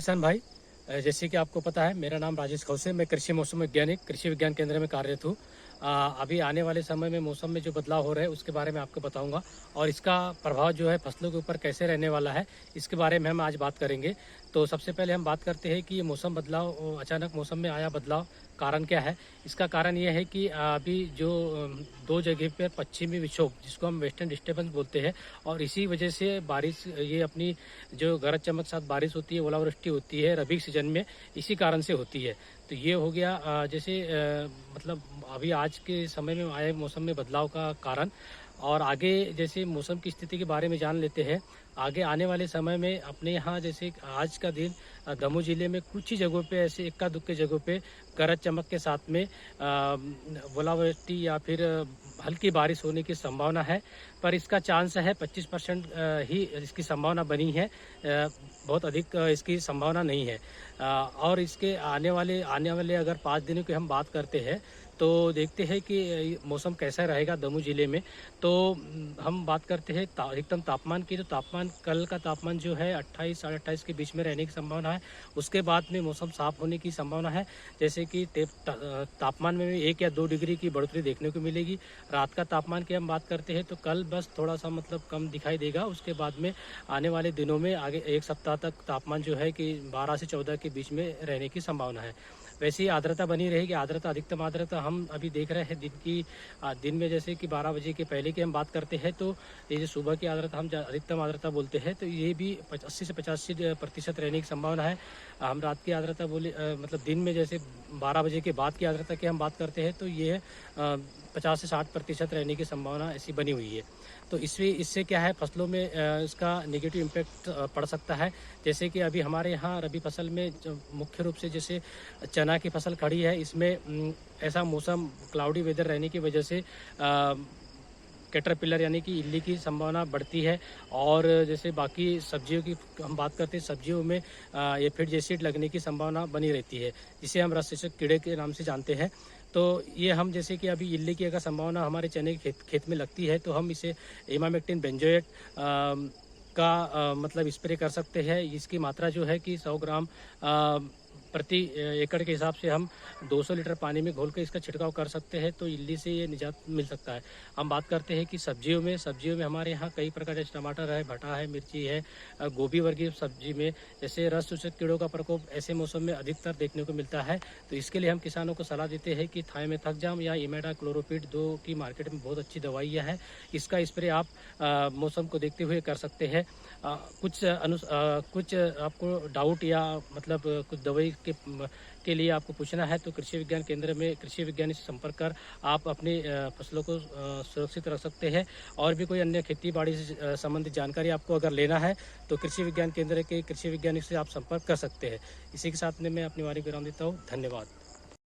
किसान भाई, जैसे कि आपको पता है मेरा नाम राजेश खौसे, मैं कृषि मौसम वैज्ञानिक कृषि विज्ञान केंद्र में कार्यरत हूँ। अभी आने वाले समय में मौसम में जो बदलाव हो रहा है उसके बारे में आपको बताऊंगा और इसका प्रभाव जो है फसलों के ऊपर कैसे रहने वाला है इसके बारे में हम आज बात करेंगे। तो सबसे पहले हम बात करते हैं कि ये मौसम बदलाव, अचानक मौसम में आया बदलाव, कारण क्या है। इसका कारण यह है कि अभी जो दो जगह पे पश्चिमी विक्षोभ जिसको हम वेस्टर्न डिस्टर्बेंस बोलते हैं और इसी वजह से बारिश, ये अपनी जो गरज चमक के साथ बारिश होती है, ओलावृष्टि होती है रबी सीजन में, इसी कारण से होती है। तो ये हो गया जैसे मतलब अभी आज के समय में आए मौसम में बदलाव का कारण। और आगे जैसे मौसम की स्थिति के बारे में जान लेते हैं। आगे आने वाले समय में अपने यहाँ जैसे आज का दिन दमोह जिले में कुछ ही जगहों पे, ऐसे इक्का दुक्के जगहों पे गरज चमक के साथ में ओलावृष्टि या फिर हल्की बारिश होने की संभावना है। पर इसका चांस है 25% ही इसकी संभावना बनी है। बहुत अधिक इसकी संभावना नहीं है। और इसके आने वाले अगर 5 दिनों की हम बात करते हैं तो देखते हैं कि मौसम कैसा रहेगा दमोह जिले में। तो हम बात करते हैं अधिकतम तापमान की। तो तापमान, कल का तापमान जो है 28 साढ़े 28 के बीच में रहने की संभावना है। उसके बाद में मौसम साफ होने की संभावना है, जैसे कि तापमान में भी 1 या 2 डिग्री की बढ़ोतरी देखने को मिलेगी। रात का तापमान की हम बात करते हैं तो कल बस थोड़ा सा मतलब कम दिखाई देगा। उसके बाद में आने वाले दिनों में आगे 1 सप्ताह तक तापमान जो है कि 12 से 14 के बीच में रहने की संभावना है। वैसे ही आर्द्रता बनी रहेगी। आर्द्रता, अधिकतम आर्द्रता हम अभी देख रहे हैं दिन में, जैसे कि 12 बजे के पहले की हम बात करते हैं तो ये जो सुबह की आर्द्रता हम अधिकतम आर्द्रता बोलते हैं तो ये भी 80 से 85% रहने की संभावना है। हम रात की आर्द्रता बोले मतलब दिन में जैसे 12 बजे के बाद की आर्द्रता की हम बात करते हैं तो ये 50 से 60% रहने की संभावना ऐसी बनी हुई है। तो इससे क्या है, फसलों में इसका नेगेटिव इम्पैक्ट पड़ सकता है। जैसे कि अभी हमारे यहाँ रबी फसल में जो मुख्य रूप से जैसे चना की फसल खड़ी है, इसमें ऐसा मौसम क्लाउडी वेदर रहने की वजह से कैटरपिलर यानी कि इल्ली की संभावना बढ़ती है। और जैसे बाकी सब्जियों की हम बात करते हैं, सब्जियों में एफिड एसिड लगने की संभावना बनी रहती है, जिसे हम रस चूसक कीड़े के नाम से जानते हैं। तो ये हम जैसे कि अभी इल्ली की अगर संभावना हमारे चने के खेत में लगती है तो हम इसे इमामेक्टिन बेंजोएट का मतलब स्प्रे कर सकते हैं। इसकी मात्रा जो है कि 100 ग्राम प्रति एकड़ के हिसाब से हम 200 लीटर पानी में घोल कर इसका छिड़काव कर सकते हैं, तो इल्ली से ये निजात मिल सकता है। हम बात करते हैं कि सब्जियों में हमारे यहाँ कई प्रकार, जैसे टमाटर है, भटा है, मिर्ची है, गोभी वर्गीय सब्जी में जैसे रस चूसक कीड़ों का प्रकोप ऐसे मौसम में अधिकतर देखने को मिलता है। तो इसके लिए हम किसानों को सलाह देते हैं कि थाइमेथाक्जाम या इमिडाक्लोरोपिड 2 की मार्केट में बहुत अच्छी दवाइयाँ हैं, इसका स्प्रे आप मौसम को देखते हुए कर सकते हैं। कुछ आपको डाउट या मतलब कुछ दवाई के लिए आपको पूछना है तो कृषि विज्ञान केंद्र में कृषि विज्ञानी से संपर्क कर आप अपनी फसलों को सुरक्षित रख सकते हैं। और भी कोई अन्य खेती बाड़ी से संबंधित जानकारी आपको अगर लेना है तो कृषि विज्ञान केंद्र के कृषि विज्ञानी से आप संपर्क कर सकते हैं। इसी के साथ में मैं अपनी वाणी विराम देता हूँ। धन्यवाद।